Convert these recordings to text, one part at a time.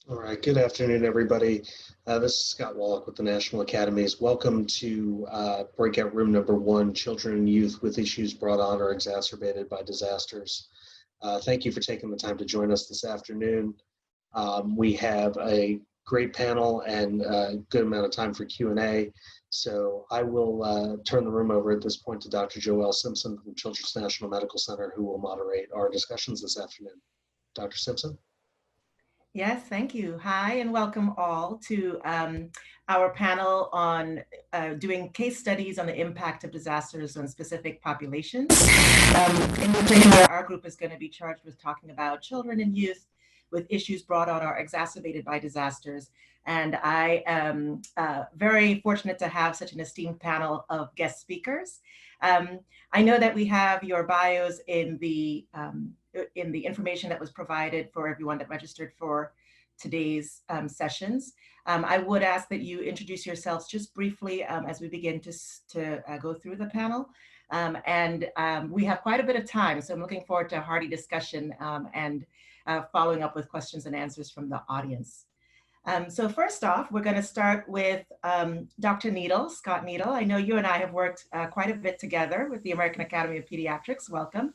All right, good afternoon, everybody. This is Scott Wallach with the National Academies. Welcome to Breakout Room number 1, Children and Youth with Issues Brought On or Exacerbated by Disasters. Thank you for taking the time to join us this afternoon. We have a great panel and a good amount of time for Q&A. So I will turn the room over at this point to Dr. Joelle Simpson from Children's National Medical Center, who will moderate our discussions this afternoon. Dr. Simpson? Yes, thank you. Hi, and welcome all to our panel on doing case studies on the impact of disasters on specific populations. In particular, our group is going to be charged with talking about children and youth with issues brought on or exacerbated by disasters. And I am very fortunate to have such an esteemed panel of guest speakers. I know that we have your bios in the information that was provided for everyone that registered for today's sessions. I would ask that you introduce yourselves just briefly as we begin to go through the panel. We have quite a bit of time, so I'm looking forward to a hearty discussion and following up with questions and answers from the audience. So first off, we're going to start with Dr. Needle, Scott Needle. I know you and I have worked quite a bit together with the American Academy of Pediatrics. Welcome.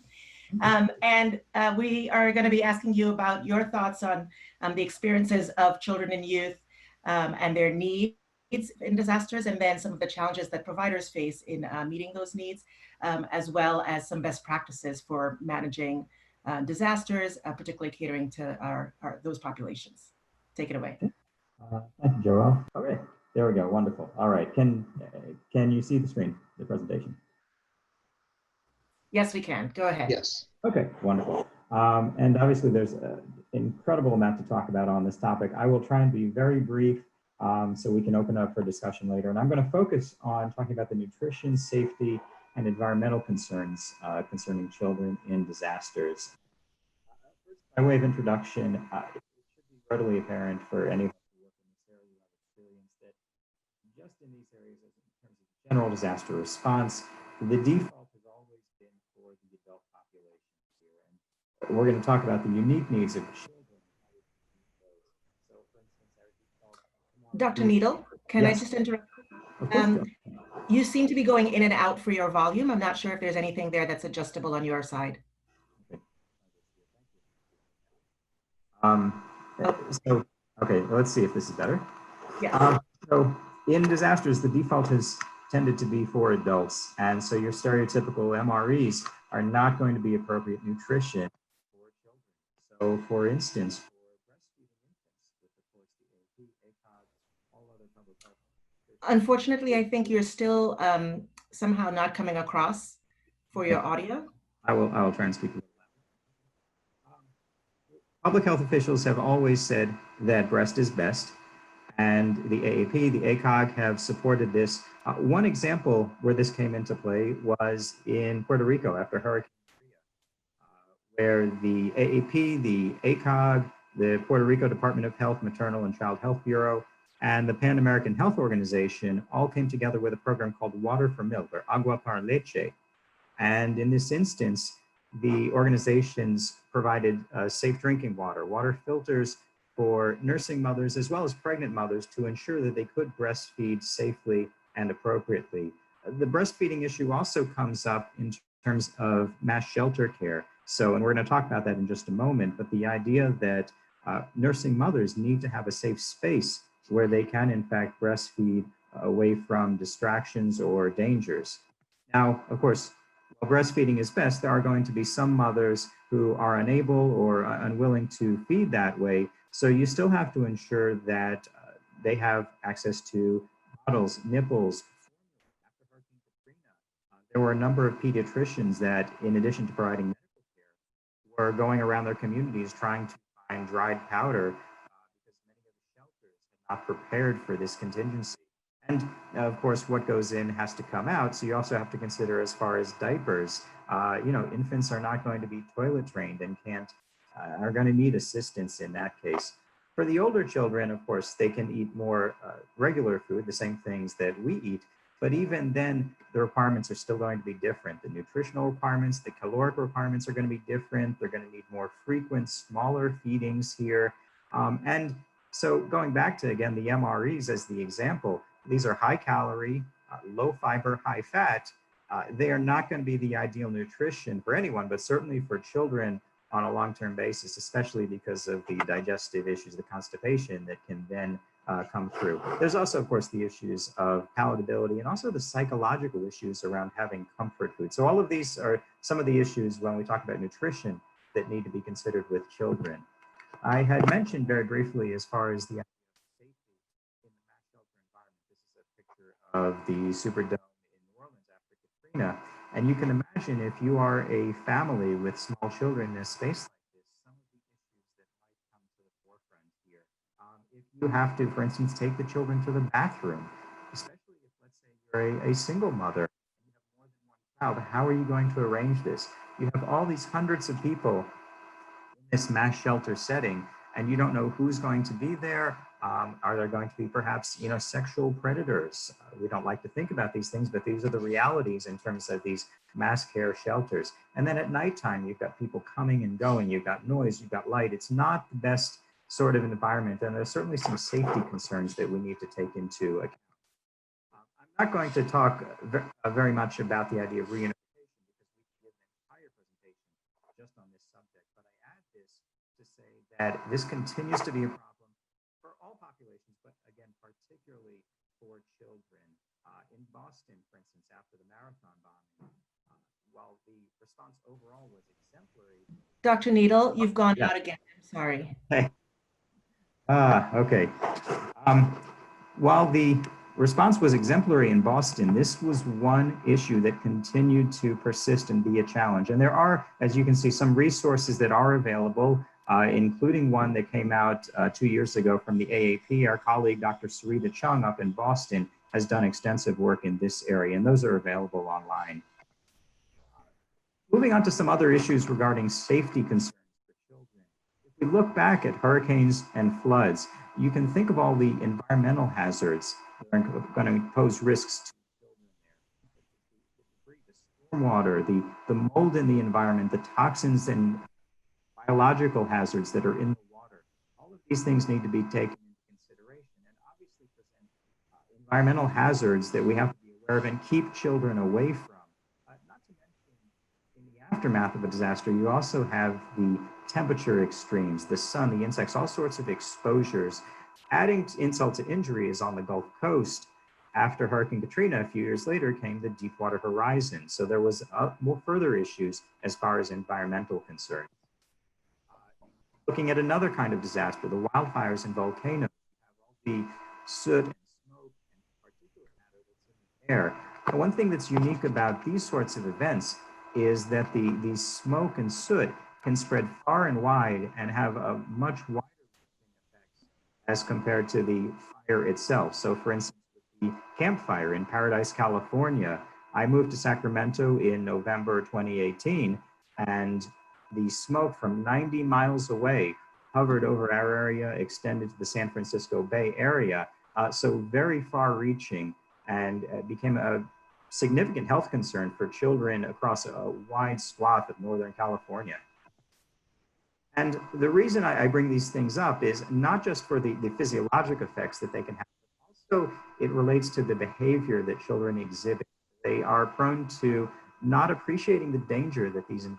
We are going to be asking you about your thoughts on the experiences of children and youth and their needs in disasters, and then some of the challenges that providers face in meeting those needs, as well as some best practices for managing disasters, particularly catering to those populations. Take it away. Thank you, Joel. Okay, there we go. Wonderful. All right. Can you see the screen, the presentation? Yes, we can. Go ahead. Yes. Okay, wonderful. And obviously there's an incredible amount to talk about on this topic. I will try and be very brief so we can open up for discussion later. And I'm going to focus on talking about the nutrition, safety, and environmental concerns concerning children in disasters. By way of introduction, it should be readily apparent for anyone who works in this area who have experience that just in these areas, in terms of general disaster response, the default has always been for the adult population here. And we're going to talk about the unique needs of children and how we can meet those. So, for instance, our default. Dr. Needle, can I just interrupt? Of course, you seem to be going in and out for your volume. I'm not sure if there's anything there that's adjustable on your side. Okay, let's see if this is better. Yeah. So in disasters, the default has tended to be for adults. And so your stereotypical MREs are not going to be appropriate nutrition for children. So for instance, for breastfeeding infants, with of course the AAP, ACOG, all other public health. Unfortunately, I think you're still somehow not coming across for your audio. I will try and speak a little louder. Public health officials have always said that breast is best, and the AAP, the ACOG have supported this. One example where this came into play was in Puerto Rico after Hurricane Maria, where the AAP, the ACOG, the Puerto Rico Department of Health, Maternal and Child Health Bureau, and the Pan American Health Organization all came together with a program called Water for Milk, or Agua para Leche. And in this instance, the organizations provided safe drinking water, water filters for nursing mothers as well as pregnant mothers to ensure that they could breastfeed safely and appropriately. The breastfeeding issue also comes up in terms of mass shelter care. So, and we're going to talk about that in just a moment, but the idea that nursing mothers need to have a safe space where they can in fact breastfeed away from distractions or dangers. Now, of course, while breastfeeding is best, there are going to be some mothers who are unable or unwilling to feed that way. So you still have to ensure that they have access to bottles, nipples. After Hurricane Katrina, there were a number of pediatricians that, in addition to providing medical care, were going around their communities trying to find dried powder because many of the shelters had not prepared for this contingency. And of course, what goes in has to come out. So you also have to consider as far as diapers, infants are not going to be toilet trained and are going to need assistance in that case. For the older children, of course, they can eat more regular food, the same things that we eat. But even then, the requirements are still going to be different. The nutritional requirements, the caloric requirements are going to be different. They're going to need more frequent, smaller feedings here. And So going back to, again, the MREs as the example, these are high calorie, low fiber, high fat. They are not going to be the ideal nutrition for anyone, but certainly for children on a long-term basis, especially because of the digestive issues, the constipation that can then come through. There's also, of course, the issues of palatability and also the psychological issues around having comfort food. So all of these are some of the issues when we talk about nutrition that need to be considered with children. I had mentioned very briefly as far as the idea of safety in the mass shelter environment. This is a picture of the Superdome in New Orleans after Katrina. And you can imagine if you are a family with small children in a space like this, some of the issues that might come to the forefront here. If you have to, for instance, take the children to the bathroom, especially if, let's say, you're a single mother and you have more than one child, how are you going to arrange this? You have all these hundreds of people this mass shelter setting, and you don't know who's going to be there. Are there going to be perhaps, sexual predators? We don't like to think about these things, but these are the realities in terms of these mass care shelters. And then at nighttime, you've got people coming and going. You've got noise, you've got light. It's not the best sort of environment, and there's certainly some safety concerns that we need to take into account. I'm not going to talk very much about the idea of reunification because we could give an entire presentation just on this subject, but I add this to say that this continues to be a problem for all populations, but again, particularly for children. In Boston, for instance, after the marathon bombing, while the response overall was exemplary. Dr. Needle, you've gone out again. I'm sorry. Hey. Okay. While the response was exemplary in Boston, this was one issue that continued to persist and be a challenge. And there are, as you can see, some resources that are available, including one that came out 2 years ago from the AAP. Our colleague, Dr. Sarita Chung up in Boston, has done extensive work in this area, and those are available online. Moving on to some other issues regarding safety concerns for children. If we look back at hurricanes and floods, you can think of all the environmental hazards that are going to pose risks to children there. The stormwater, the mold in the environment, the toxins and biological hazards that are in the water. All of these things need to be taken into consideration and obviously present environmental hazards that we have to be aware of and keep children away from. Not to mention, in the aftermath of a disaster, you also have the temperature extremes, the sun, the insects, all sorts of exposures. Adding insult to injury is on the Gulf Coast. After Hurricane Katrina, a few years later, came the Deepwater Horizon. So there was more further issues as far as environmental concerns. Looking at another kind of disaster, the wildfires and volcanoes, you have all the soot and smoke and particulate matter that's in the air. And one thing that's unique about these sorts of events is that the smoke and soot can spread far and wide and have a much wider effects as compared to the fire itself. So for instance, with the campfire in Paradise, California, I moved to Sacramento in November 2018, and the smoke from 90 miles away hovered over our area, extended to the San Francisco Bay Area, so very far reaching, and became a significant health concern for children across a wide swath of Northern California. And the reason I bring these things up is not just for the physiologic effects that they can have, but also it relates to the behavior that children exhibit. They are prone to not appreciating the danger that these environmental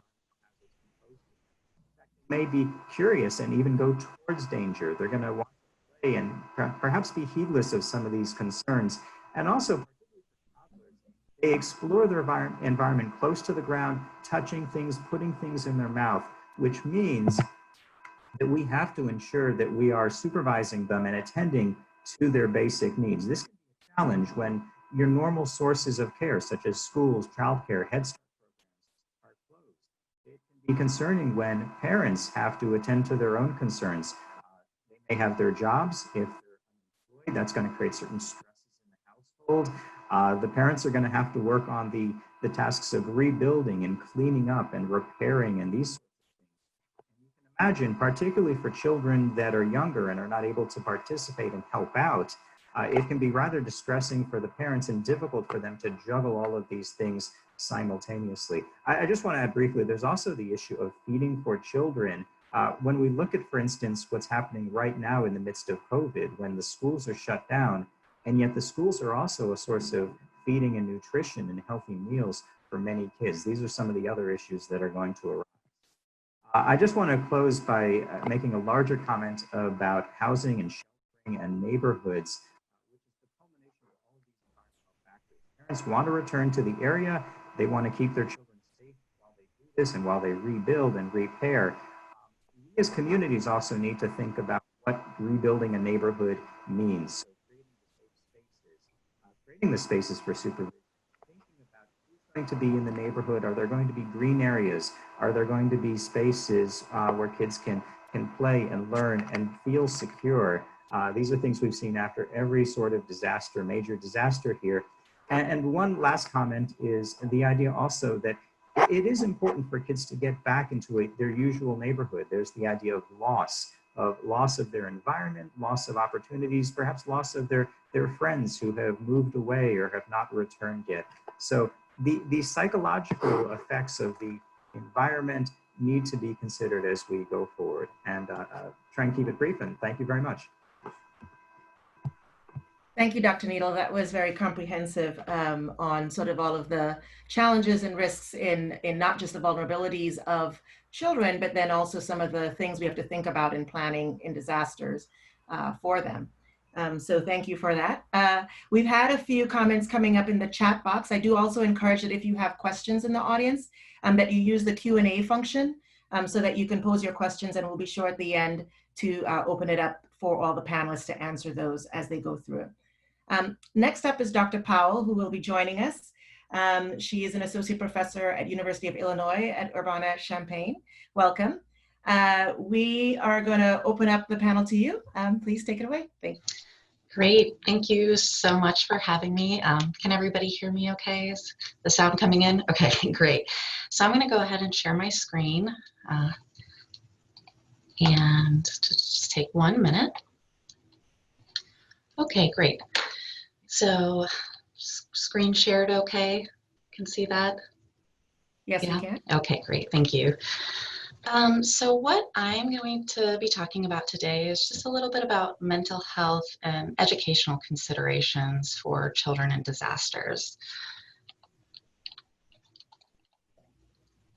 hazards can pose. In fact, they may be curious and even go towards danger. They're going to want to play and perhaps be heedless of some of these concerns. And also, they explore their environment close to the ground, touching things, putting things in their mouth, which means that we have to ensure that we are supervising them and attending to their basic needs. This can be a challenge when your normal sources of care, such as schools, childcare, Head Start programs, are closed. It can be concerning when parents have to attend to their own concerns. They may have their jobs. If they're unemployed, that's going to create certain stresses in the household. The parents are going to have to work on the tasks of rebuilding and cleaning up and repairing and these sorts of things. And you can imagine, particularly for children that are younger and are not able to participate and help out, it can be rather distressing for the parents and difficult for them to juggle all of these things simultaneously. I just want to add briefly, there's also the issue of feeding for children When we look at, for instance, what's happening right now in the midst of COVID, when the schools are shut down, and yet the schools are also a source of feeding and nutrition and healthy meals for many kids. These are some of the other issues that are going to arise. I just want to close by making a larger comment about housing and sheltering and neighborhoods, which is the culmination of all of these environmental factors. Parents want to return to the area. They want to keep their children safe while they do this and while they rebuild and repair. We as communities also need to think about what rebuilding a neighborhood means. So creating the spaces for supervision, thinking about who's going to be in the neighborhood. Are there going to be green areas? Are there going to be spaces where kids can play and learn and feel secure? These are things we've seen after every sort of disaster, major disaster here. And one last comment is the idea also that it is important for kids to get back into their usual neighborhood. There's the idea of loss of their environment, loss of opportunities, perhaps loss of their friends who have moved away or have not returned yet. So the psychological effects of the environment need to be considered as we go forward. And try and keep it brief, and thank you very much. Thank you, Dr. Needle. That was very comprehensive on sort of all of the challenges and risks in not just the vulnerabilities of children, but then also some of the things we have to think about in planning in disasters for them. So thank you for that. We've had a few comments coming up in the chat box. I do also encourage that if you have questions in the audience, that you use the Q&A function so that you can pose your questions, and we'll be sure at the end to open it up for all the panelists to answer those as they go through it. Next up is Dr. Powell, who will be joining us. She is an associate professor at University of Illinois at Urbana-Champaign. Welcome. We are going to open up the panel to you. Please take it away. Thank you. Great. Thank you so much for having me. Can everybody hear me okay? Is the sound coming in? Okay, great. So I'm going to go ahead and share my screen and just take 1 minute. Okay, great. So screen shared okay? Can see that? Yes, yeah? we can. Okay, great. Thank you. So what I'm going to be talking about today is just a little bit about mental health and educational considerations for children in disasters.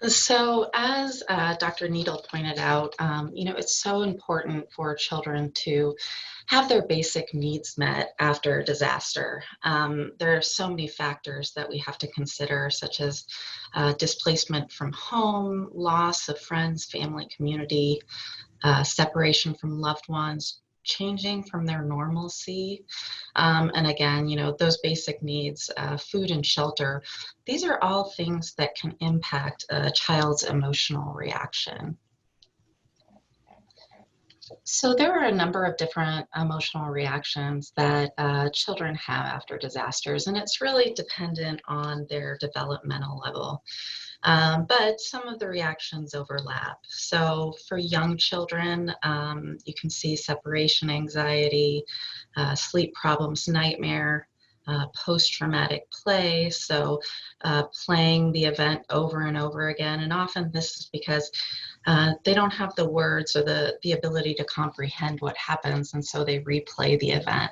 So as Dr. Needle pointed out, it's so important for children to have their basic needs met after a disaster. There are so many factors that we have to consider, such as displacement from home, loss of friends, family, community, separation from loved ones, changing from their normalcy. And again, those basic needs, food and shelter, these are all things that can impact a child's emotional reaction. So there are a number of different emotional reactions that children have after disasters, and it's really dependent on their developmental level. But some of the reactions overlap. So for young children, you can see separation anxiety, sleep problems, nightmare, post-traumatic play, so playing the event over and over again. And often this is because they don't have the words or the ability to comprehend what happens, and so they replay the event.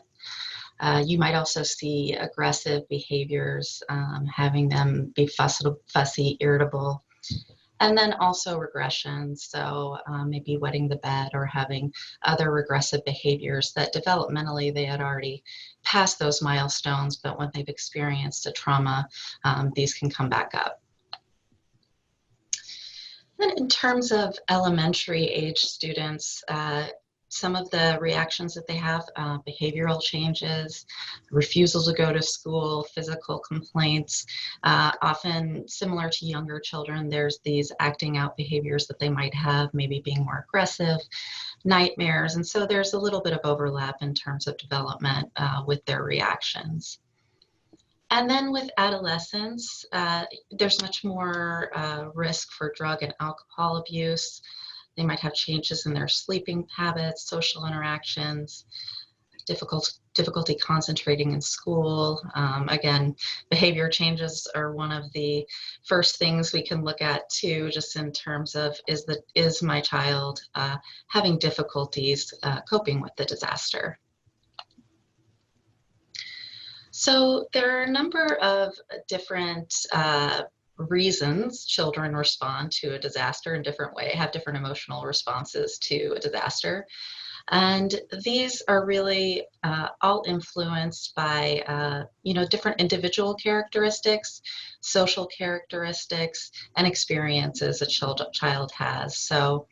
You might also see aggressive behaviors, having them be fussy, irritable, and then also regressions, so maybe wetting the bed or having other regressive behaviors that developmentally they had already passed those milestones, but when they've experienced a trauma, these can come back up. Then in terms of elementary age students, some of the reactions that they have, behavioral changes, refusal to go to school, physical complaints, often similar to younger children, there's these acting out behaviors that they might have, maybe being more aggressive, nightmares, and so there's a little bit of overlap in terms of development with their reactions. And then with adolescents, there's much more risk for drug and alcohol abuse. They might have changes in their sleeping habits, social interactions, difficulty concentrating in school. Again, behavior changes are one of the first things we can look at too, just in terms of is my child having difficulties coping with the disaster. So there are a number of different reasons children respond to a disaster in different ways, have different emotional responses to a disaster. And these are really all influenced by, different individual characteristics, social characteristics, and experiences a child has. So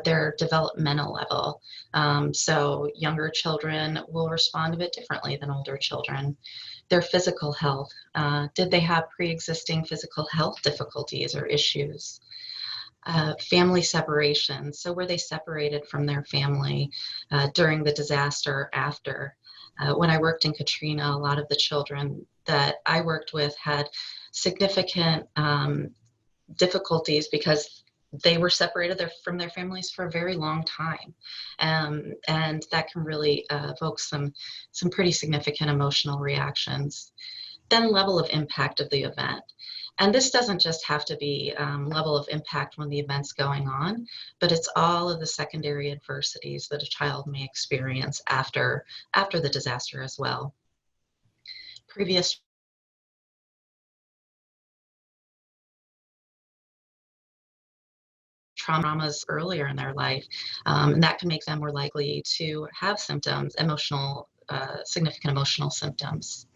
their developmental level. So younger children will respond a bit differently than older children. Their physical health. Did they have pre-existing physical health difficulties or issues? Family separation. So were they separated from their family during the disaster, after? When I worked in Katrina, a lot of the children that I worked with had significant difficulties because they were separated from their families for a very long time. And that can really evoke some pretty significant emotional reactions. Then level of impact of the event. And this doesn't just have to be level of impact when the event's going on, but it's all of the secondary adversities that a child may experience after the disaster as well. Previous traumas earlier in their life, and that can make them more likely to have symptoms, significant emotional symptoms.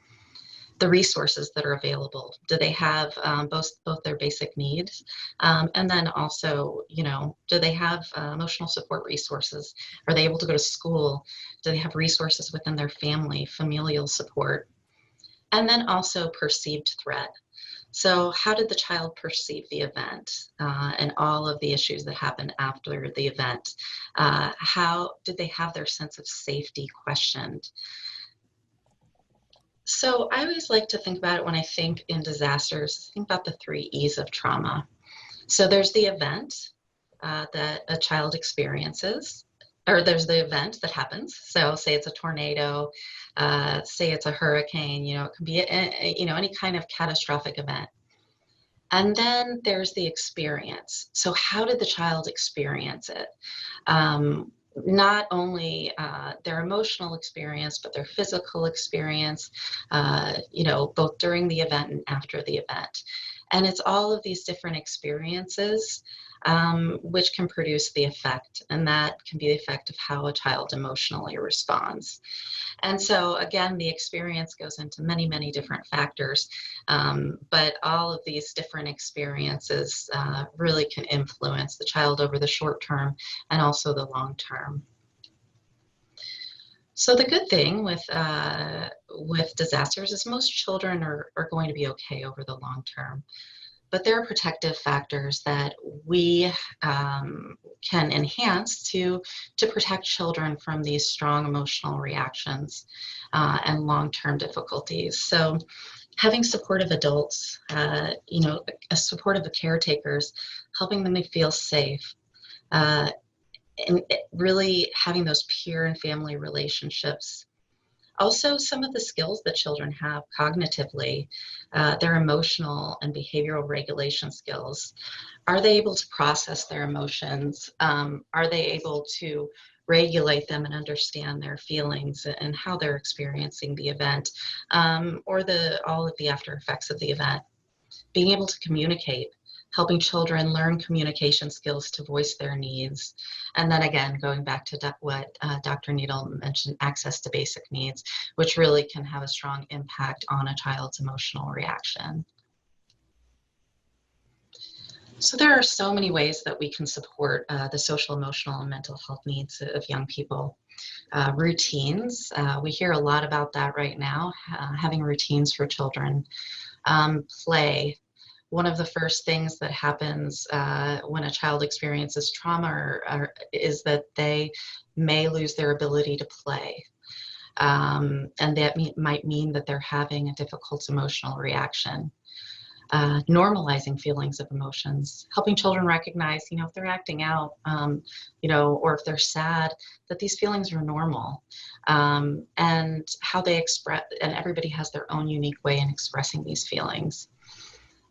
The resources that are available. Do they have both their basic needs? And then also, do they have emotional support resources? Are they able to go to school? Do they have resources within their family, familial support? And then also perceived threat. So how did the child perceive the event and all of the issues that happened after the event? How did they have their sense of safety questioned? So I always like to think about it when I think in disasters, think about the 3 E's of trauma. So there's the event that a child experiences, or there's the event that happens. So say it's a tornado, say it's a hurricane, it can be, any kind of catastrophic event. And then there's the experience. So how did the child experience it? Not only their emotional experience, but their physical experience, both during the event and after the event. And it's all of these different experiences which can produce the effect, and that can be the effect of how a child emotionally responds. And so again, the experience goes into many, many different factors, but all of these different experiences really can influence the child over the short term and also the long term. So the good thing with disasters is most children are going to be okay over the long term. But there are protective factors that we can enhance to protect children from these strong emotional reactions and long-term difficulties. So having supportive adults, supportive caretakers, helping them to feel safe, and really having those peer and family relationships. Also, some of the skills that children have cognitively, their emotional and behavioral regulation skills. Are they able to process their emotions? Are they able to regulate them and understand their feelings and how they're experiencing the event, or all of the after effects of the event? Being able to communicate, helping children learn communication skills to voice their needs. And then again, going back to what Dr. Needle mentioned, access to basic needs, which really can have a strong impact on a child's emotional reaction. So there are so many ways that we can support the social, emotional, and mental health needs of young people. Routines, we hear a lot about that right now, having routines for children. Play. One of the first things that happens when a child experiences trauma is that they may lose their ability to play. And that might mean that they're having a difficult emotional reaction. normalizing feelings of emotions, helping children recognize, if they're acting out, or if they're sad, that these feelings are normal, and how they express, and everybody has their own unique way in expressing these feelings.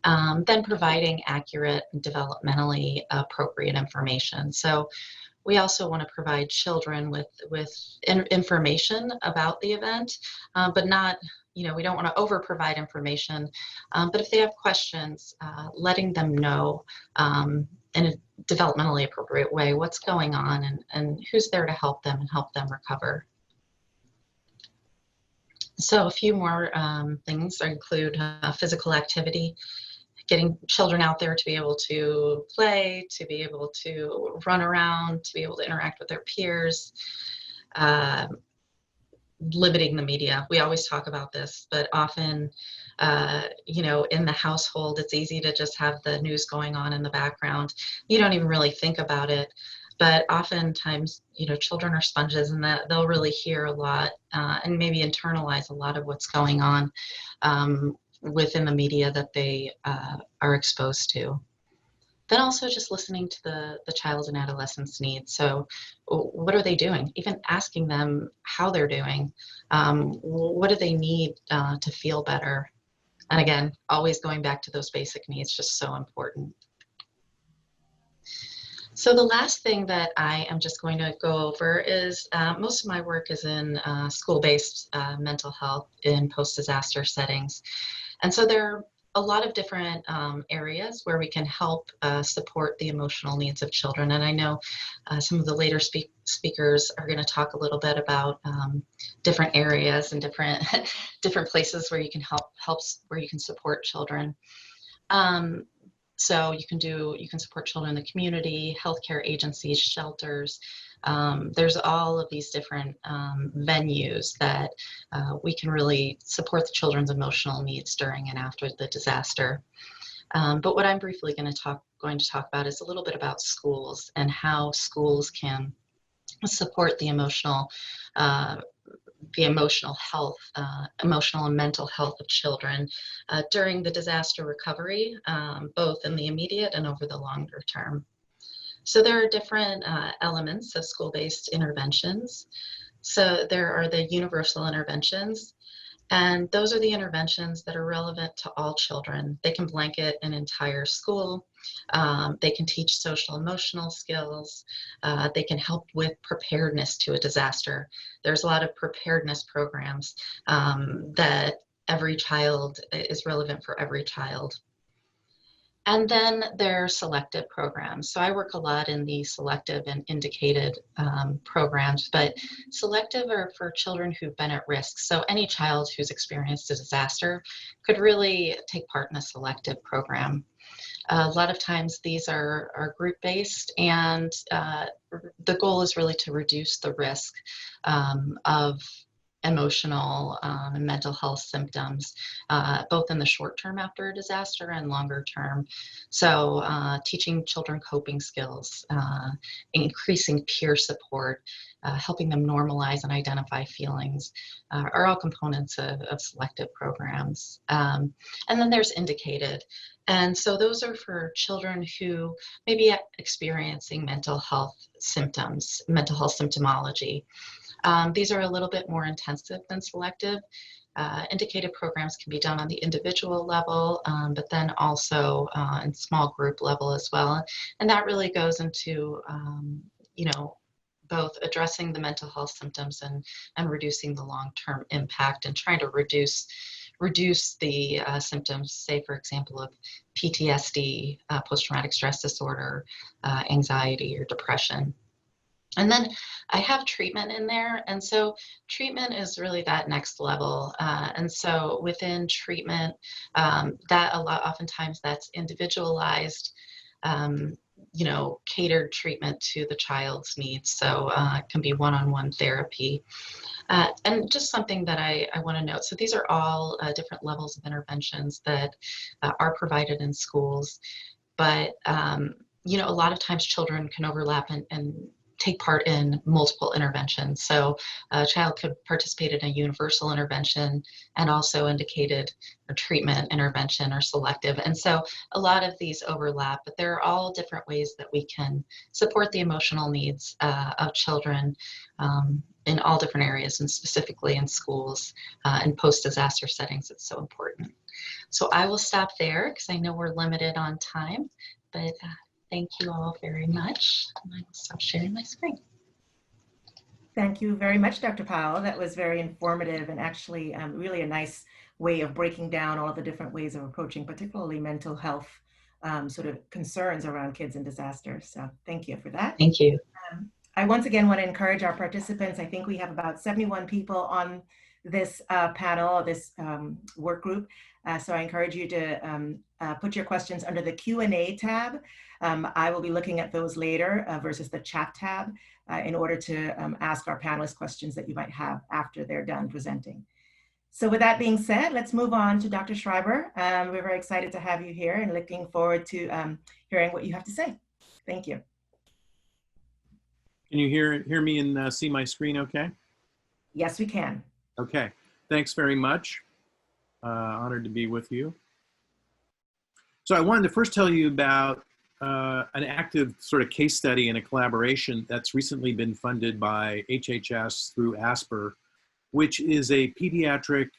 Then providing accurate and developmentally appropriate information. So we also want to provide children with information about the event, but not, we don't want to over provide information, but if they have questions, letting them know in a developmentally appropriate way what's going on and who's there to help them and help them recover. So a few more things include physical activity, getting children out there to be able to play, to be able to run around, to be able to interact with their peers, limiting the media. We always talk about this, but often, in the household, it's easy to just have the news going on in the background. You don't even really think about it. But oftentimes, children are sponges, and that they'll really hear a lot and maybe internalize a lot of what's going on within the media that they are exposed to. Then also just listening to the child's and adolescent's needs. So what are they doing? Even asking them how they're doing. What do they need to feel better? And again, always going back to those basic needs, just so important. So the last thing that I am just going to go over is most of my work is in school-based mental health in post-disaster settings. And so there are a lot of different areas where we can help support the emotional needs of children. And I know some of the later speakers are going to talk a little bit about different areas and different different places where you can where you can support children. So you can support children in the community, healthcare agencies, shelters. There's all of these different venues that we can really support the children's emotional needs during and after the disaster. But what I'm briefly going to talk about is a little bit about schools and how schools can support the emotional health, emotional and mental health of children during the disaster recovery, both in the immediate and over the longer term. So there are different elements of school-based interventions. So there are the universal interventions, and those are the interventions that are relevant to all children. They can blanket an entire school. They can teach social emotional skills. They can help with preparedness to a disaster. There's a lot of preparedness programs that every child is relevant for every child. And then there are selective programs. So I work a lot in the selective and indicated programs, but selective are for children who've been at risk. So any child who's experienced a disaster could really take part in a selective program. A lot of times these are group-based, and the goal is really to reduce the risk of emotional and mental health symptoms, both in the short term after a disaster and longer term. So teaching children coping skills, increasing peer support, helping them normalize and identify feelings are all components of selective programs. And then there's indicated. And so those are for children who may be experiencing mental health symptoms, mental health symptomology. These are a little bit more intensive than selective. Indicated programs can be done on the individual level, but then also in small group level as well. And that really goes into, both addressing the mental health symptoms and reducing the long-term impact and trying to reduce the symptoms, say, for example, of PTSD, post-traumatic stress disorder, anxiety, or depression. And then I have treatment in there. And so treatment is really that next level. And so within treatment, oftentimes that's individualized, catered treatment to the child's needs. So it can be one-on-one therapy. And just something that I want to note. So these are all different levels of interventions that are provided in schools. But, a lot of times children can overlap and take part in multiple interventions. So a child could participate in a universal intervention and also indicated or treatment intervention or selective. And so a lot of these overlap, but there are all different ways that we can support the emotional needs of children in all different areas, and specifically in schools and post-disaster settings. It's so important. So I will stop there because I know we're limited on time, but thank you all very much. And I will stop sharing my screen. Thank you very much, Dr. Powell. That was very informative and actually really a nice way of breaking down all of the different ways of approaching, particularly mental health sort of concerns around kids in disasters. So thank you for that. Thank you. I once again want to encourage our participants. I think we have about 71 people on this panel, this work group. So I encourage you to put your questions under the Q&A tab. I will be looking at those later versus the chat tab in order to ask our panelists questions that you might have after they're done presenting. So with that being said, let's move on to Dr. Schreiber. We're very excited to have you here and looking forward to hearing what you have to say. Thank you. Can you hear me and see my screen okay? Yes, we can. Okay, thanks very much. Honored to be with you. So I wanted to first tell you about an active sort of case study and a collaboration that's recently been funded by HHS through ASPR, which is a pediatric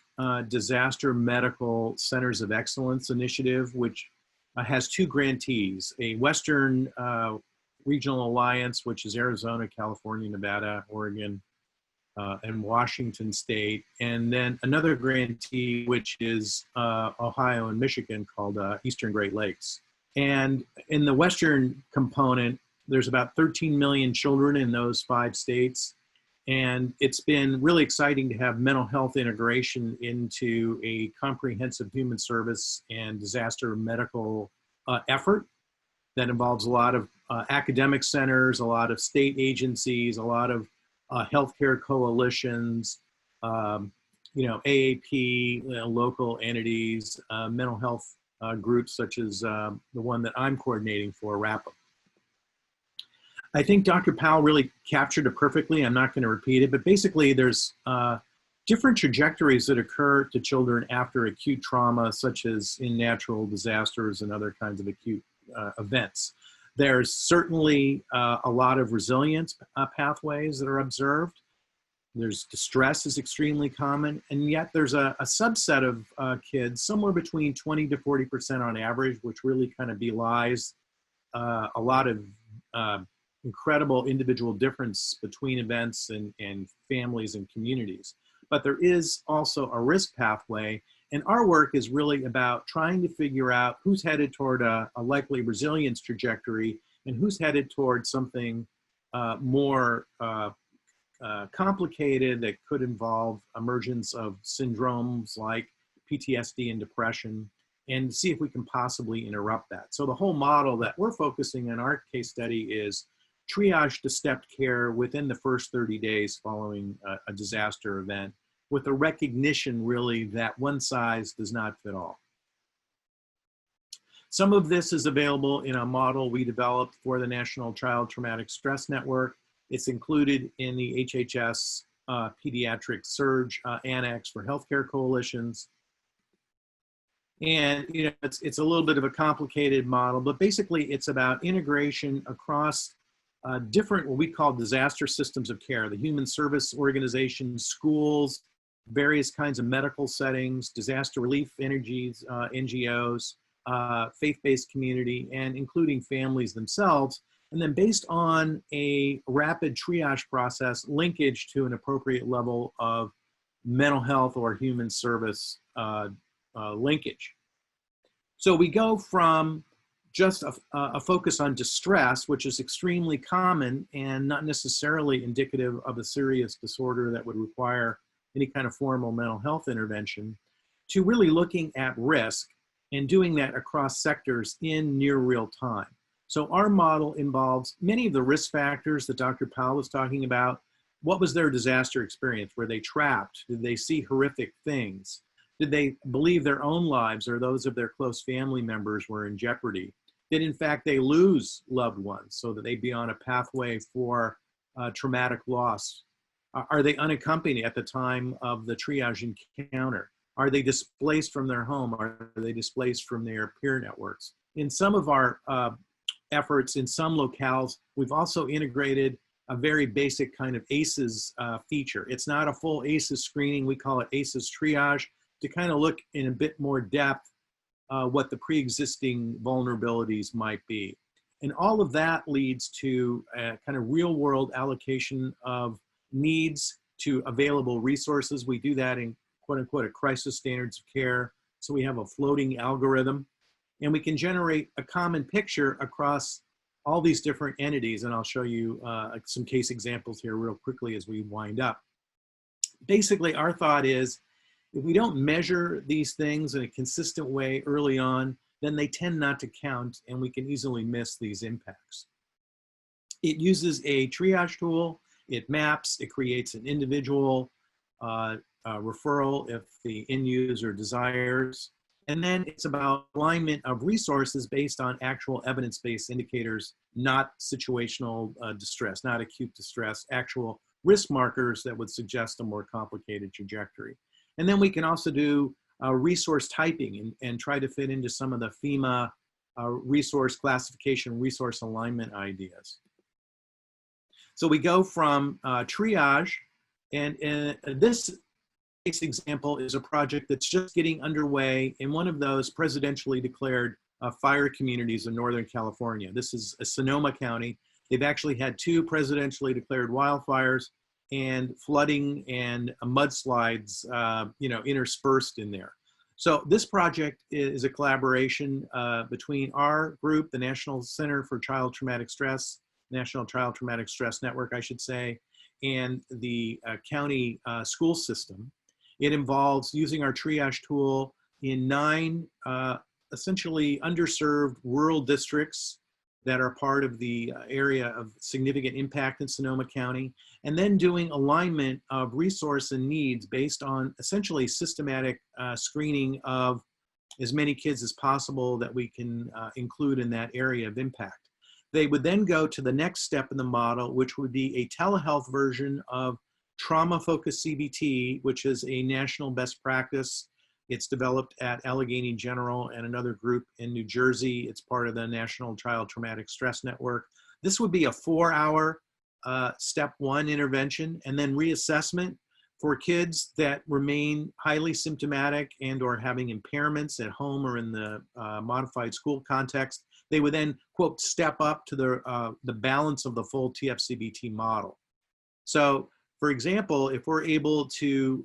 disaster medical centers of excellence initiative, which has two grantees, a Western Regional Alliance, which is Arizona, California, Nevada, Oregon, and Washington State, and then another grantee, which is Ohio and Michigan, called Eastern Great Lakes. And in the Western component, there's about 13 million children in those 5 states. And it's been really exciting to have mental health integration into a comprehensive human service and disaster medical effort that involves a lot of academic centers, a lot of state agencies, a lot of healthcare coalitions, AAP, local entities, mental health groups such as the one that I'm coordinating for, RAPA. I think Dr. Powell really captured it perfectly. I'm not going to repeat it, but basically there's different trajectories that occur to children after acute trauma, such as in natural disasters and other kinds of acute events. There's certainly a lot of resilience pathways that are observed. There's distress is extremely common, and yet there's a subset of kids, somewhere between 20 to 40% on average, which really kind of belies a lot of incredible individual difference between events and families and communities. But there is also a risk pathway, and our work is really about trying to figure out who's headed toward a likely resilience trajectory and who's headed toward something more complicated that could involve emergence of syndromes like PTSD and depression, and see if we can possibly interrupt that. So the whole model that we're focusing on our case study is triage to stepped care within the first 30 days following a disaster event, with the recognition really that one size does not fit all. Some of this is available in a model we developed for the National Child Traumatic Stress Network. It's included in the HHS Pediatric Surge Annex for Healthcare Coalitions. And it's a little bit of a complicated model, but basically it's about integration across different, what we call disaster systems of care, the human service organizations, schools, various kinds of medical settings, disaster relief energies, NGOs, faith-based community, and including families themselves. And then based on a rapid triage process, linkage to an appropriate level of mental health or human service linkage. So we go from just a focus on distress, which is extremely common and not necessarily indicative of a serious disorder that would require any kind of formal mental health intervention, to really looking at risk and doing that across sectors in near real time. So our model involves many of the risk factors that Dr. Powell was talking about. What was their disaster experience? Were they trapped? Did they see horrific things? Did they believe their own lives or those of their close family members were in jeopardy? Did in fact they lose loved ones so that they'd be on a pathway for traumatic loss? Are they unaccompanied at the time of the triage encounter? Are they displaced from their home? Are they displaced from their peer networks? In some of our efforts, in some locales, we've also integrated a very basic kind of ACEs feature. It's not a full ACEs screening. We call it ACEs triage to kind of look in a bit more depth what the pre-existing vulnerabilities might be. And all of that leads to a kind of real world allocation of needs to available resources. We do that in quote unquote a crisis standards of care. So we have a floating algorithm and we can generate a common picture across all these different entities. And I'll show you some case examples here real quickly as we wind up. Basically, our thought is if we don't measure these things in a consistent way early on, then they tend not to count and we can easily miss these impacts. It uses a triage tool, it maps, it creates an individual referral if the end user desires. And then it's about alignment of resources based on actual evidence-based indicators, not situational distress, not acute distress, actual risk markers that would suggest a more complicated trajectory. And then we can also do resource typing and try to fit into some of the FEMA resource classification, resource alignment ideas. So we go from triage, and this case example is a project that's just getting underway in one of those presidentially declared fire communities in Northern California. This is Sonoma County. They've actually had 2 presidentially declared wildfires and flooding and mudslides, interspersed in there. So this project is a collaboration between our group, the National Center for Child Traumatic Stress, National Child Traumatic Stress Network, I should say, and the county school system. It involves using our triage tool in 9 essentially underserved rural districts that are part of the area of significant impact in Sonoma County, and then doing alignment of resource and needs based on essentially systematic screening of as many kids as possible that we can include in that area of impact. They would then go to the next step in the model, which would be a telehealth version of trauma-focused CBT, which is a national best practice. It's developed at Allegheny General and another group in New Jersey. It's part of the National Child Traumatic Stress Network. This would be a 4-hour step 1 intervention and then reassessment for kids that remain highly symptomatic and or having impairments at home or in the modified school context. They would then, quote, step up to the balance of the full TFCBT model. So, for example, if we're able to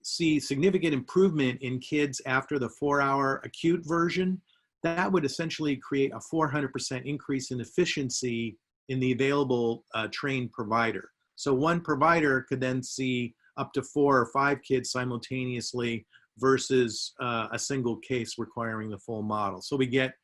see significant improvement in kids after the 4-hour acute version, that would essentially create a 400% increase in efficiency in the available trained provider. So one provider could then see up to 4 or 5 kids simultaneously versus a single case requiring the full model. So we get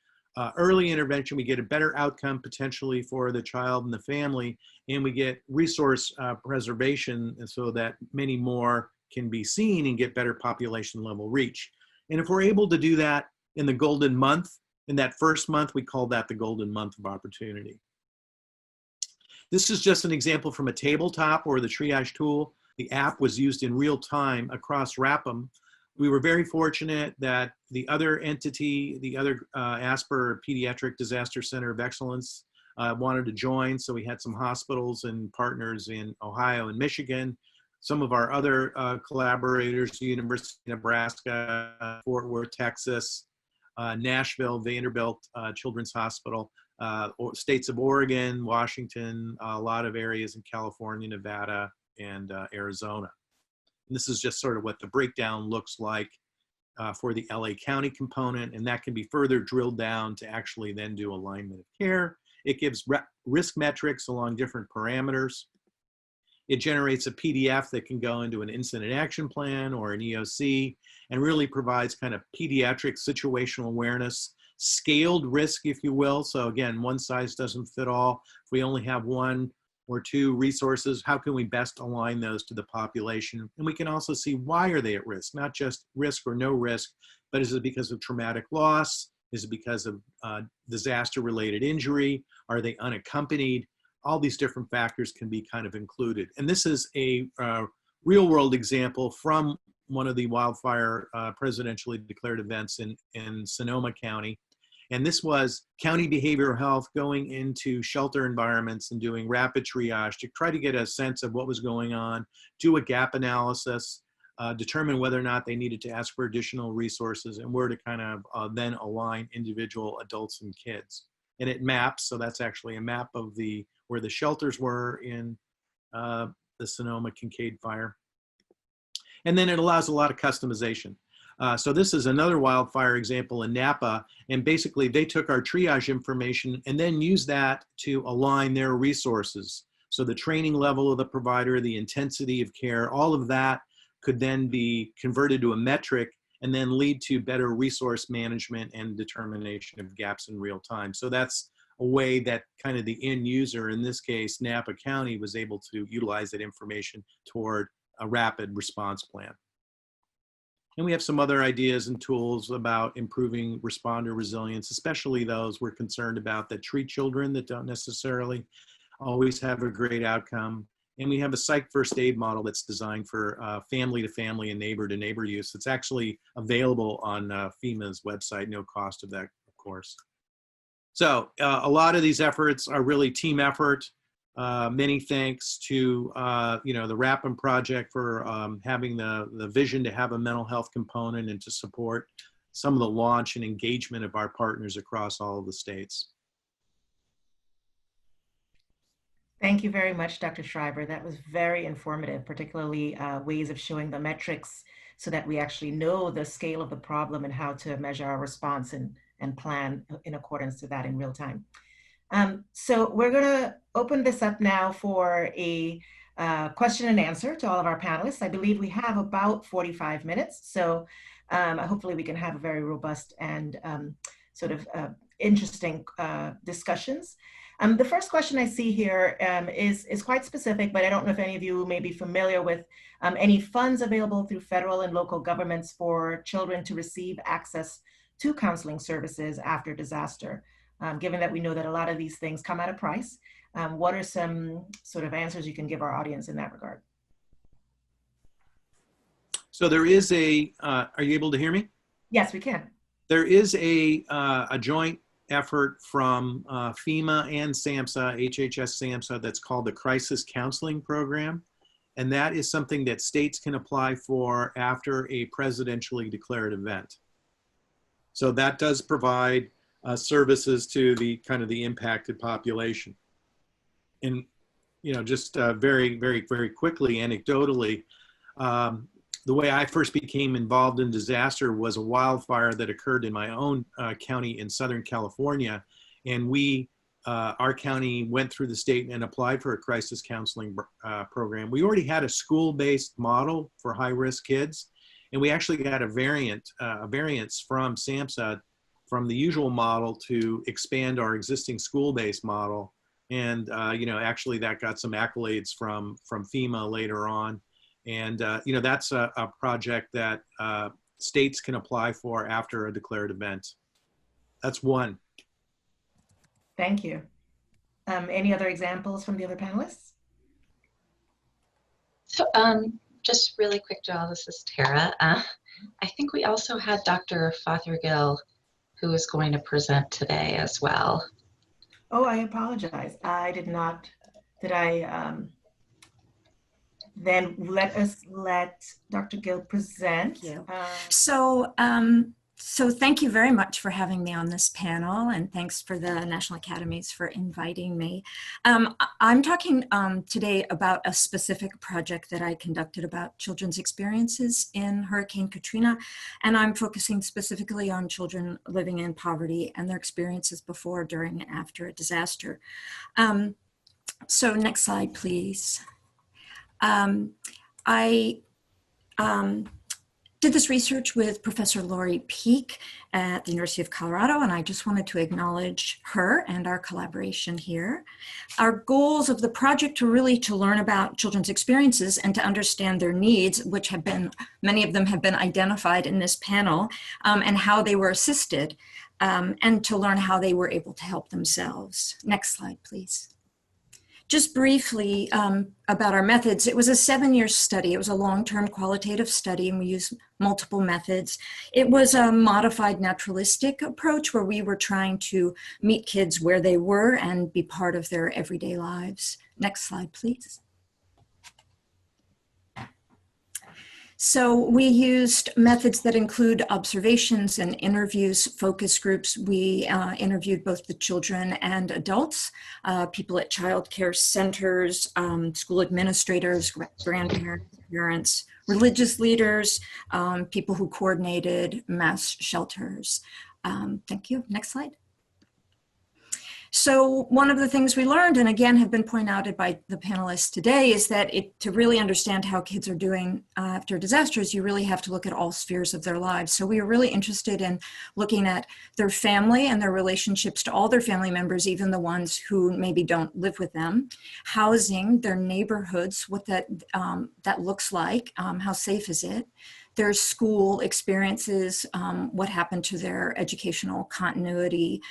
early intervention, we get a better outcome potentially for the child and the family, and we get resource preservation so that many more can be seen and get better population level reach. And if we're able to do that in the golden month, in that first month, we call that the golden month of opportunity. This is just an example from a tabletop or the triage tool. The app was used in real time across RAPM. We were very fortunate that the other entity, the other ASPR Pediatric Disaster Center of Excellence wanted to join. So we had some hospitals and partners in Ohio and Michigan. Some of our other collaborators, the University of Nebraska, Fort Worth, Texas, Nashville, Vanderbilt Children's Hospital, states of Oregon, Washington, a lot of areas in California, Nevada, and Arizona. And this is just sort of what the breakdown looks like for the LA County component, and that can be further drilled down to actually then do alignment of care. It gives risk metrics along different parameters. It generates a PDF that can go into an incident action plan or an EOC and really provides kind of pediatric situational awareness, scaled risk, if you will. So again, one size doesn't fit all. If we only have 1 or 2 resources, how can we best align those to the population? And we can also see why are they at risk, not just risk or no risk, but is it because of traumatic loss? Is it because of disaster-related injury? Are they unaccompanied? all these different factors can be kind of included. And this is a real world example from one of the wildfire presidentially declared events in Sonoma County. And this was county behavioral health going into shelter environments and doing rapid triage to try to get a sense of what was going on, do a gap analysis, determine whether or not they needed to ask for additional resources, and where to kind of then align individual adults and kids. And it maps, so that's actually a map of where the shelters were in the Sonoma Kincaid fire. And then it allows a lot of customization. So this is another wildfire example in Napa, and basically they took our triage information and then used that to align their resources. So the training level of the provider, the intensity of care, all of that could then be converted to a metric and then lead to better resource management and determination of gaps in real time. So that's a way that kind of the end user, in this case, Napa County, was able to utilize that information toward a rapid response plan. And we have some other ideas and tools about improving responder resilience, especially those we're concerned about that treat children that don't necessarily always have a great outcome. And we have a psych first aid model that's designed for family to family and neighbor to neighbor use. It's actually available on FEMA's website, no cost of that, of course. So a lot of these efforts are really team effort. Many thanks to the RAPM project for having the vision to have a mental health component and to support some of the launch and engagement of our partners across all of the states. Thank you very much, Dr. Schreiber. That was very informative, particularly ways of showing the metrics so that we actually know the scale of the problem and how to measure our response and plan in accordance to that in real time. So we're going to open this up now for a question and answer to all of our panelists. I believe we have about 45 minutes, so hopefully we can have a very robust and interesting discussions. The first question I see here is quite specific, but I don't know if any of you may be familiar with any funds available through federal and local governments for children to receive access to counseling services after disaster. Given that we know that a lot of these things come at a price, what are some sort of answers you can give our audience in that regard? So there is are you able to hear me? Yes, we can. There is a joint effort from FEMA and SAMHSA, HHS SAMHSA, that's called the Crisis Counseling Program. And that is something that states can apply for after a presidentially declared event. So that does provide services to the kind of the impacted population. And, just very, very, very quickly, anecdotally, the way I first became involved in disaster was a wildfire that occurred in my own county in Southern California. And our county went through the state and applied for a crisis counseling program. We already had a school-based model for high-risk kids. And we actually got a variance from SAMHSA from the usual model to expand our existing school-based model. And, actually that got some accolades from FEMA later on. And, that's a project that states can apply for after a declared event. That's one. Thank you. Any other examples from the other panelists? So just really quick, Joel, this is Tara. I think we also had Dr. Fothergill who is going to present today as well. Oh, I apologize. I did not. Did I? Then let Dr. Gill present. So thank you very much for having me on this panel, and thanks for the National Academies for inviting me. I'm talking today about a specific project that I conducted about children's experiences in Hurricane Katrina, and I'm focusing specifically on children living in poverty and their experiences before, during, and after a disaster. So next slide, please. I did this research with Professor Lori Peak at the University of Colorado, and I just wanted to acknowledge her and our collaboration here. Our goals of the project were really to learn about children's experiences and to understand their needs, which have been, many of them have been identified in this panel, and how they were assisted, and to learn how they were able to help themselves. Next slide, please. Just briefly about our methods, it was a 7-year study. It was a long-term qualitative study, and we used multiple methods. It was a modified naturalistic approach where we were trying to meet kids where they were and be part of their everyday lives. Next slide, please. So we used methods that include observations and interviews, focus groups. We interviewed both the children and adults, people at child care centers, school administrators, grandparents, parents, religious leaders, people who coordinated mass shelters. Thank you. Next slide. So one of the things we learned, and again have been pointed out by the panelists today, is that to really understand how kids are doing after disasters, you really have to look at all spheres of their lives. So we are really interested in looking at their family and their relationships to all their family members, even the ones who maybe don't live with them, housing, their neighborhoods, what that looks like, how safe is it, their school experiences, what happened to their educational continuity,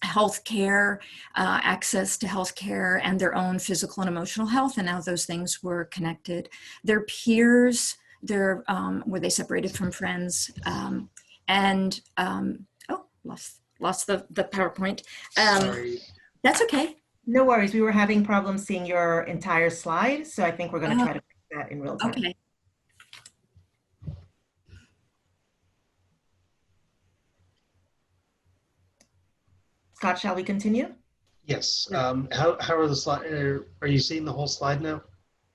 healthcare, access to healthcare, and their own physical and emotional health, and how those things were connected. Their peers, were they separated from friends, and oh, lost the PowerPoint. Sorry. That's okay. No worries. We were having problems seeing your entire slide, so I think we're going to try to fix that in real time. Okay. Scott, shall we continue? Yes. How are the slides? Are you seeing the whole slide now?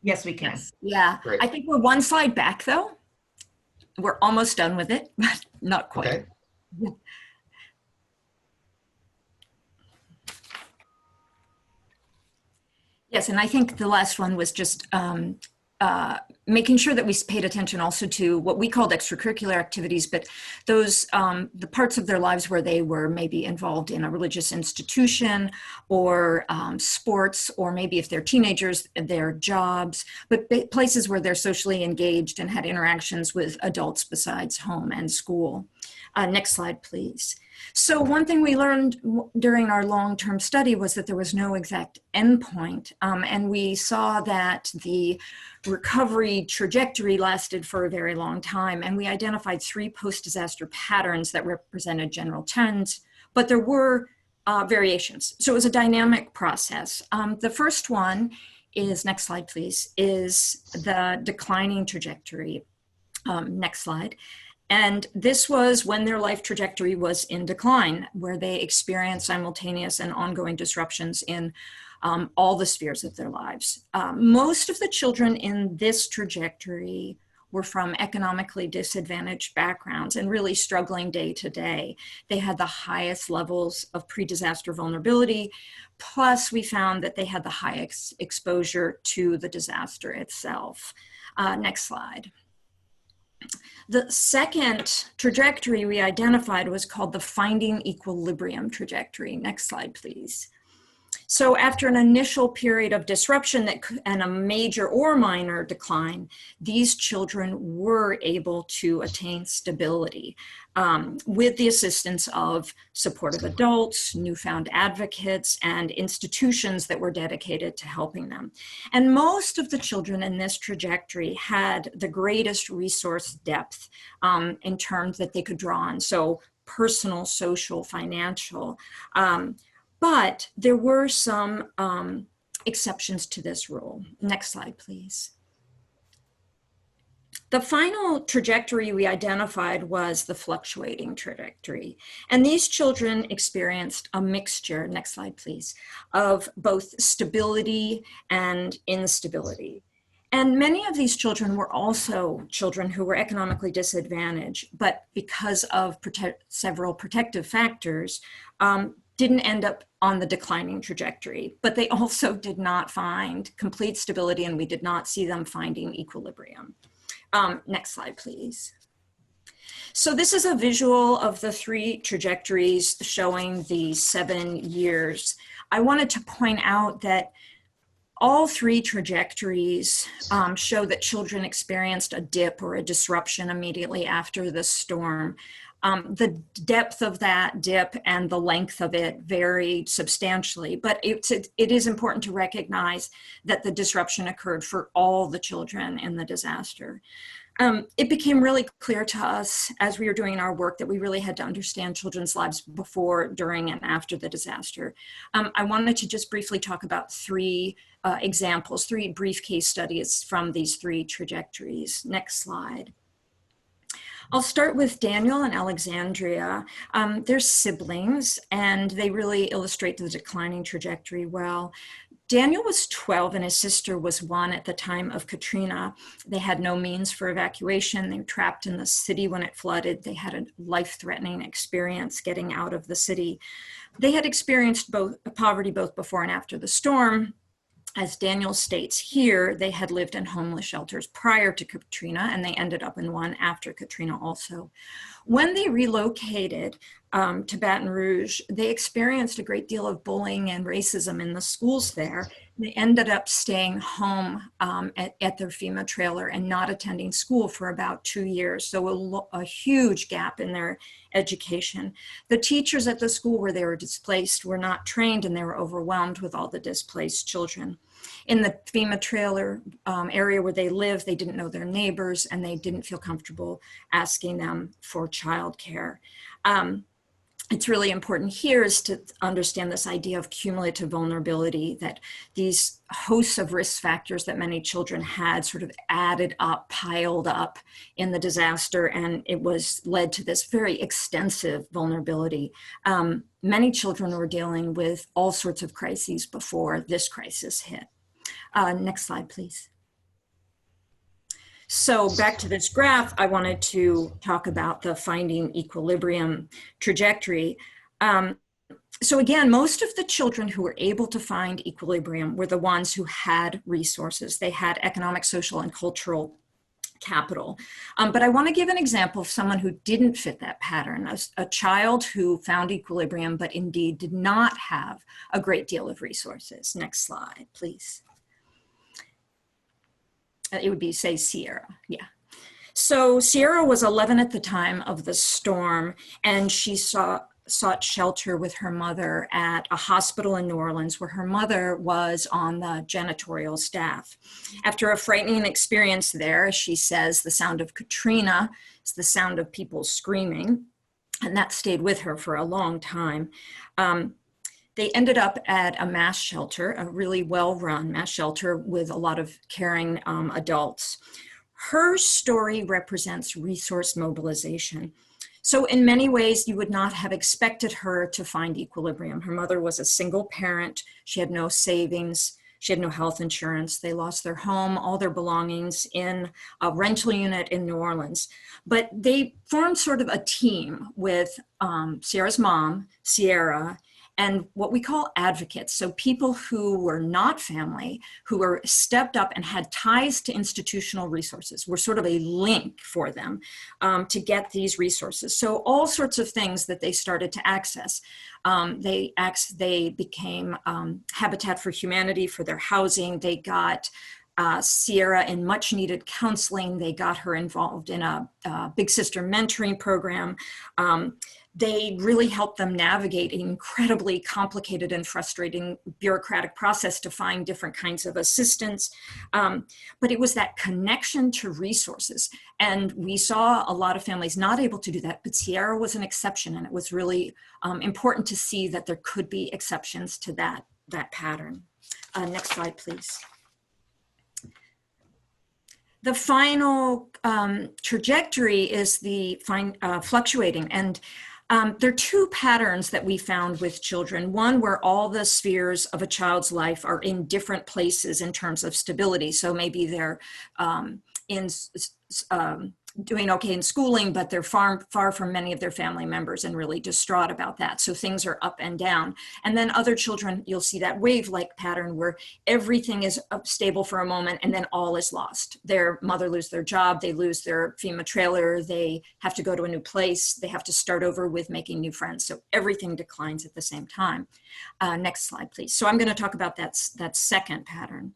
Yes, we can. Yes. Yeah. Great. I think we're one slide back though. We're almost done with it, but not quite. Okay. Yeah. Yes, and I think the last one was just making sure that we paid attention also to what we called extracurricular activities, but those, the parts of their lives where they were maybe involved in a religious institution or sports, or maybe if they're teenagers, their jobs, but places where they're socially engaged and had interactions with adults besides home and school. Next slide, please. So one thing we learned during our long-term study was that there was no exact endpoint, and we saw that the recovery trajectory lasted for a very long time, and we identified 3 post-disaster patterns that represented general trends, but there were variations. So it was a dynamic process. The first one is, next slide please, is the declining trajectory. Next slide. And this was when their life trajectory was in decline, where they experienced simultaneous and ongoing disruptions in all the spheres of their lives. Most of the children in this trajectory were from economically disadvantaged backgrounds and really struggling day to day. They had the highest levels of pre-disaster vulnerability, plus we found that they had the highest exposure to the disaster itself. Next slide. The second trajectory we identified was called the finding equilibrium trajectory. Next slide, please. So after an initial period of disruption and a major or minor decline, these children were able to attain stability with the assistance of supportive adults, newfound advocates, and institutions that were dedicated to helping them. And most of the children in this trajectory had the greatest resource depth in terms that they could draw on. So personal, social, financial. But there were some exceptions to this rule. Next slide, please. The final trajectory we identified was the fluctuating trajectory. And these children experienced a mixture, next slide, please, of both stability and instability. And many of these children were also children who were economically disadvantaged, but because of several protective factors, didn't end up on the declining trajectory, but they also did not find complete stability, and we did not see them finding equilibrium. Next slide, please. So this is a visual of the 3 trajectories showing the 7 years. I wanted to point out that all 3 trajectories show that children experienced a dip or a disruption immediately after the storm. The depth of that dip and the length of it varied substantially, but it is important to recognize that the disruption occurred for all the children in the disaster. It became really clear to us as we were doing our work that we really had to understand children's lives before, during, and after the disaster. I wanted to just briefly talk about three examples, three brief case studies from these three trajectories. Next slide. I'll start with Daniel and Alexandria. They're siblings, and they really illustrate the declining trajectory well. Daniel was 12 and his sister was 1 at the time of Katrina. They had no means for evacuation. They were trapped in the city when it flooded. They had a life-threatening experience getting out of the city. They had experienced poverty both before and after the storm. As Daniel states here, they had lived in homeless shelters prior to Katrina, and they ended up in one after Katrina also. When they relocated to Baton Rouge, they experienced a great deal of bullying and racism in the schools there. They ended up staying home at their FEMA trailer and not attending school for about 2 years. So a huge gap in their education. The teachers at the school where they were displaced were not trained, and they were overwhelmed with all the displaced children. In the FEMA trailer area where they lived, they didn't know their neighbors, and they didn't feel comfortable asking them for childcare. It's really important here is to understand this idea of cumulative vulnerability, that these hosts of risk factors that many children had sort of added up, piled up in the disaster, and it was led to this very extensive vulnerability. Many children were dealing with all sorts of crises before this crisis hit. Next slide, please. So back to this graph, I wanted to talk about the finding equilibrium trajectory. So again, most of the children who were able to find equilibrium were the ones who had resources. They had economic, social, and cultural capital. But I want to give an example of someone who didn't fit that pattern, a child who found equilibrium, but indeed did not have a great deal of resources. Next slide, please. It would be, say, Sierra, yeah. So Sierra was 11 at the time of the storm, and she sought shelter with her mother at a hospital in New Orleans where her mother was on the janitorial staff. After a frightening experience there, as she says, the sound of Katrina is the sound of people screaming, and that stayed with her for a long time. They ended up at a mass shelter, a really well-run mass shelter with a lot of caring adults. Her story represents resource mobilization. So in many ways, you would not have expected her to find equilibrium. Her mother was a single parent. She had no savings. She had no health insurance. They lost their home, all their belongings in a rental unit in New Orleans. But they formed sort of a team with Sierra's mom, Sierra, and what we call advocates. So people who were not family, who were stepped up and had ties to institutional resources, were sort of a link for them to get these resources. So all sorts of things that they started to access. They became Habitat for Humanity for their housing. They got Sierra in much needed counseling. They got her involved in a Big Sister mentoring program. They really helped them navigate an incredibly complicated and frustrating bureaucratic process to find different kinds of assistance. But it was that connection to resources. And we saw a lot of families not able to do that, but Sierra was an exception. And it was really important to see that there could be exceptions to that pattern. Next slide, please. The final trajectory is the fluctuating. And there are two patterns that we found with children. One where all the spheres of a child's life are in different places in terms of stability. So maybe they're doing okay in schooling, but they're far from many of their family members and really distraught about that. So things are up and down. And then other children, you'll see that wave-like pattern where everything is stable for a moment and then all is lost. Their mother loses their job, they lose their FEMA trailer, they have to go to a new place, they have to start over with making new friends. So everything declines at the same time. Next slide, please. So I'm going to talk about that second pattern.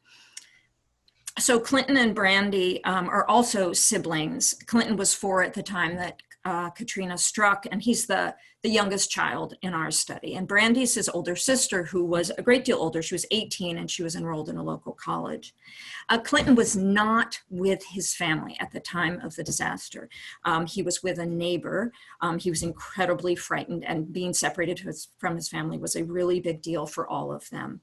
So Clinton and Brandy are also siblings. Clinton was 4 at the time that Katrina struck, and he's the youngest child in our study. And Brandy's his older sister, who was a great deal older. She was 18 and she was enrolled in a local college. Clinton was not with his family at the time of the disaster. He was with a neighbor. He was incredibly frightened, and being separated from his family was a really big deal for all of them.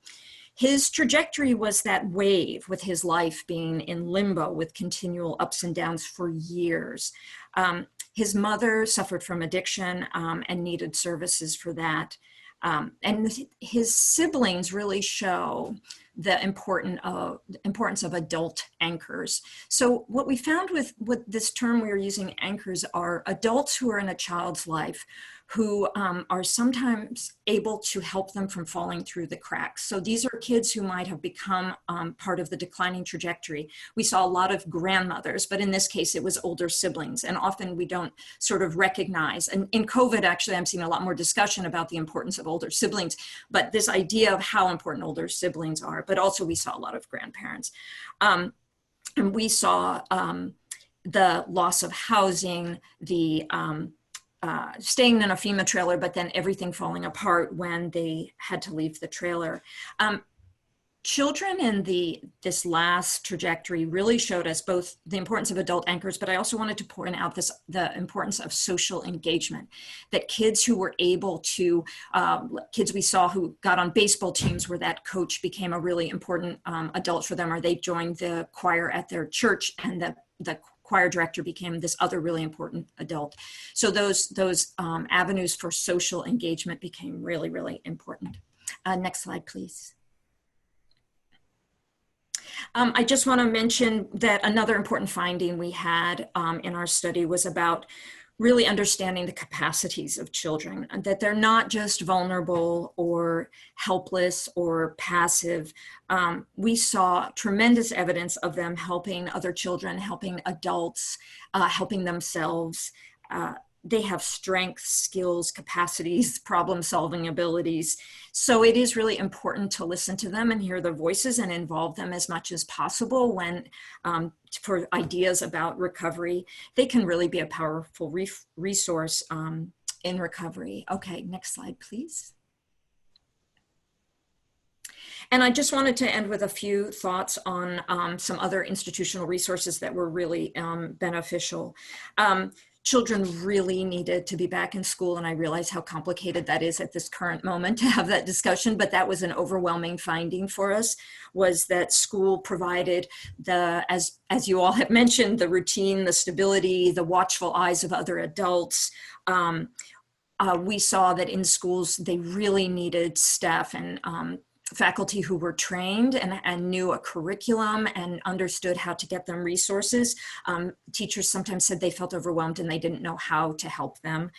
His trajectory was that wave, with his life being in limbo with continual ups and downs for years. His mother suffered from addiction and needed services for that. And his siblings really show the importance of adult anchors. So what we found with this term we are using, anchors, are adults who are in a child's life who are sometimes able to help them from falling through the cracks. So these are kids who might have become part of the declining trajectory. We saw a lot of grandmothers, but in this case, it was older siblings. And often we don't sort of recognize, and in COVID, actually, I'm seeing a lot more discussion about the importance of older siblings, but this idea of how important older siblings are, but also we saw a lot of grandparents. And we saw the loss of housing, the staying in a FEMA trailer, but then everything falling apart when they had to leave the trailer. Children in this last trajectory really showed us both the importance of adult anchors, but I also wanted to point out the importance of social engagement, that kids who were able to, kids we saw who got on baseball teams where that coach became a really important adult for them, or they joined the choir at their church and the choir director became this other really important adult. So those avenues for social engagement became really, really important. Next slide, please. I just want to mention that another important finding we had in our study was about really understanding the capacities of children, and that they're not just vulnerable or helpless or passive. We saw tremendous evidence of them helping other children, helping adults, helping themselves. They have strengths, skills, capacities, problem-solving abilities. So it is really important to listen to them and hear their voices and involve them as much as possible when for ideas about recovery. They can really be a powerful resource in recovery. Okay, next slide, please. And I just wanted to end with a few thoughts on some other institutional resources that were really beneficial. Children really needed to be back in school, and I realize how complicated that is at this current moment to have that discussion, but that was an overwhelming finding for us, was that school provided as you all have mentioned, the routine, the stability, the watchful eyes of other adults. We saw that in schools, they really needed staff and faculty who were trained and knew a curriculum and understood how to get them resources. Teachers sometimes said they felt overwhelmed and they didn't know how to help them.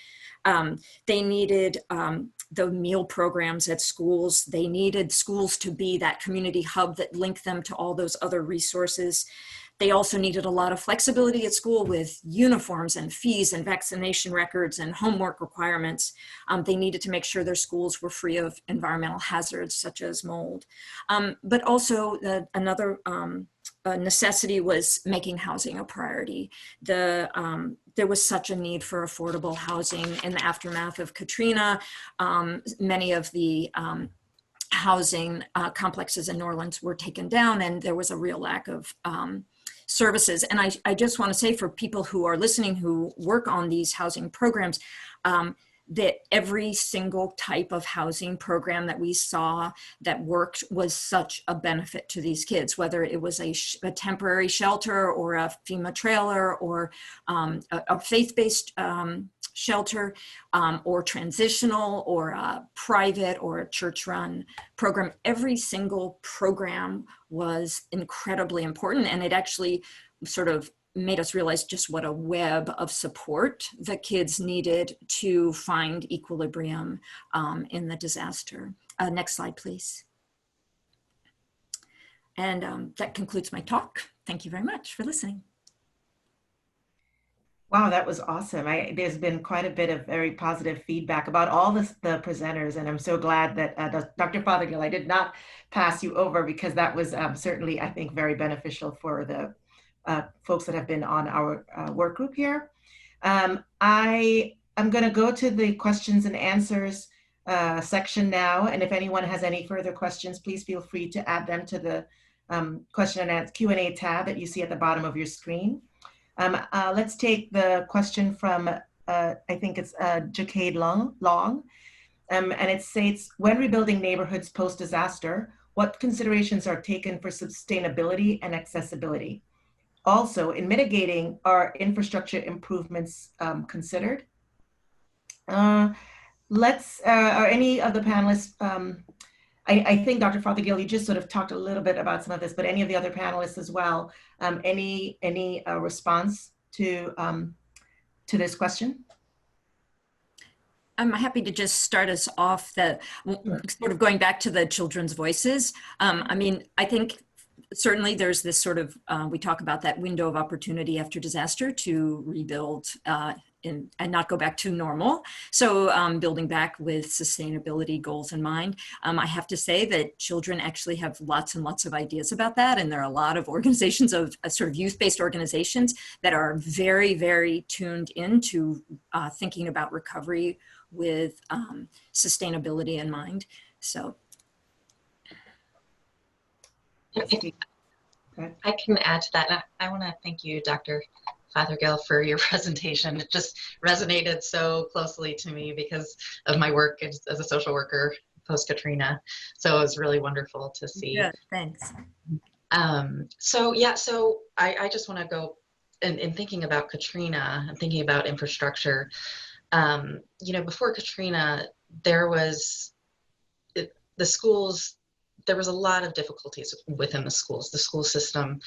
They needed the meal programs at schools. They needed schools to be that community hub that linked them to all those other resources. They also needed a lot of flexibility at school with uniforms and fees and vaccination records and homework requirements. They needed to make sure their schools were free of environmental hazards such as mold. But also another necessity was making housing a priority. There was such a need for affordable housing in the aftermath of Katrina. Many of the housing complexes in New Orleans were taken down, and there was a real lack of services. And I just want to say, for people who are listening who work on these housing programs, that every single type of housing program that we saw that worked was such a benefit to these kids, whether it was a temporary shelter or a FEMA trailer or a faith-based shelter or transitional or a private or a church-run program. Every single program was incredibly important, and it actually sort of made us realize just what a web of support the kids needed to find equilibrium in the disaster. Next slide, please. And that concludes my talk. Thank you very much for listening. Wow, that was awesome. There's been quite a bit of very positive feedback about all the presenters, and I'm so glad that Dr. Fothergill, I did not pass you over, because that was certainly, I think, very beneficial for the folks that have been on our work group here. I'm going to go to the questions and answers section now. And if anyone has any further questions, please feel free to add them to the question and answer Q&A tab that you see at the bottom of your screen. Let's take the question from, I think it's Jacade Long. And it states, when rebuilding neighborhoods post-disaster, what considerations are taken for sustainability and accessibility? Also, in mitigating, are infrastructure improvements considered? Are any of the panelists, I think Dr. Fothergill, you just sort of talked a little bit about some of this, but any of the other panelists as well, any response to this question? I'm happy to just start us off, sort of going back to the children's voices. I mean, I think certainly there's this sort of, we talk about that window of opportunity after disaster to rebuild and not go back to normal. So building back with sustainability goals in mind. I have to say that children actually have lots and lots of ideas about that. And there are a lot of organizations of sort of youth-based organizations that are very, very tuned into thinking about recovery with sustainability in mind. So. I can add to that. I want to thank you, Dr. Fothergill, for your presentation. It just resonated so closely to me because of my work as a social worker post-Katrina. So it was really wonderful to see. Yeah, thanks. So I just want to go in thinking about Katrina and thinking about infrastructure. You know, before Katrina, there was the schools. There was a lot of difficulties within the schools. The school system,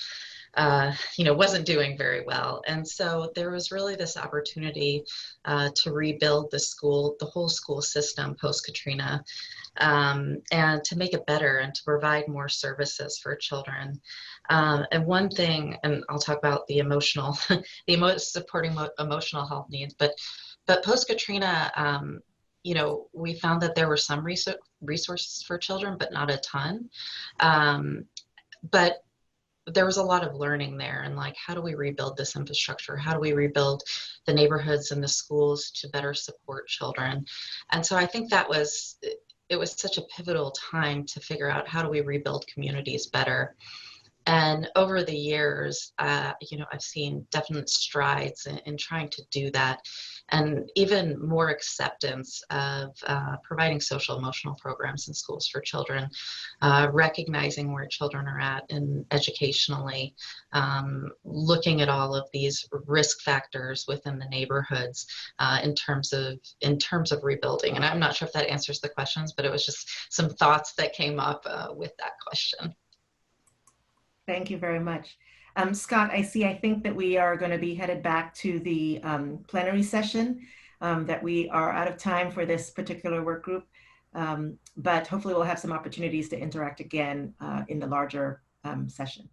you know, wasn't doing very well. And so there was really this opportunity to rebuild the whole school system post-Katrina, and to make it better and to provide more services for children. And one thing, and I'll talk about the emotional, supporting emotional health needs, but post-Katrina, you know, we found that there were some resources for children, but not a ton. But there was a lot of learning there, and like, how do we rebuild this infrastructure? How do we rebuild the neighborhoods and the schools to better support children? And so I think it was such a pivotal time to figure out, how do we rebuild communities better? And over the years, you know, I've seen definite strides in trying to do that, and even more acceptance of providing social emotional programs in schools for children, recognizing where children are at and educationally, looking at all of these risk factors within the neighborhoods in terms of rebuilding. And I'm not sure if that answers the questions, but it was just some thoughts that came up with that question. Thank you very much. Scott, I think that we are going to be headed back to the plenary session, that we are out of time for this particular work group, but hopefully we'll have some opportunities to interact again in the larger session.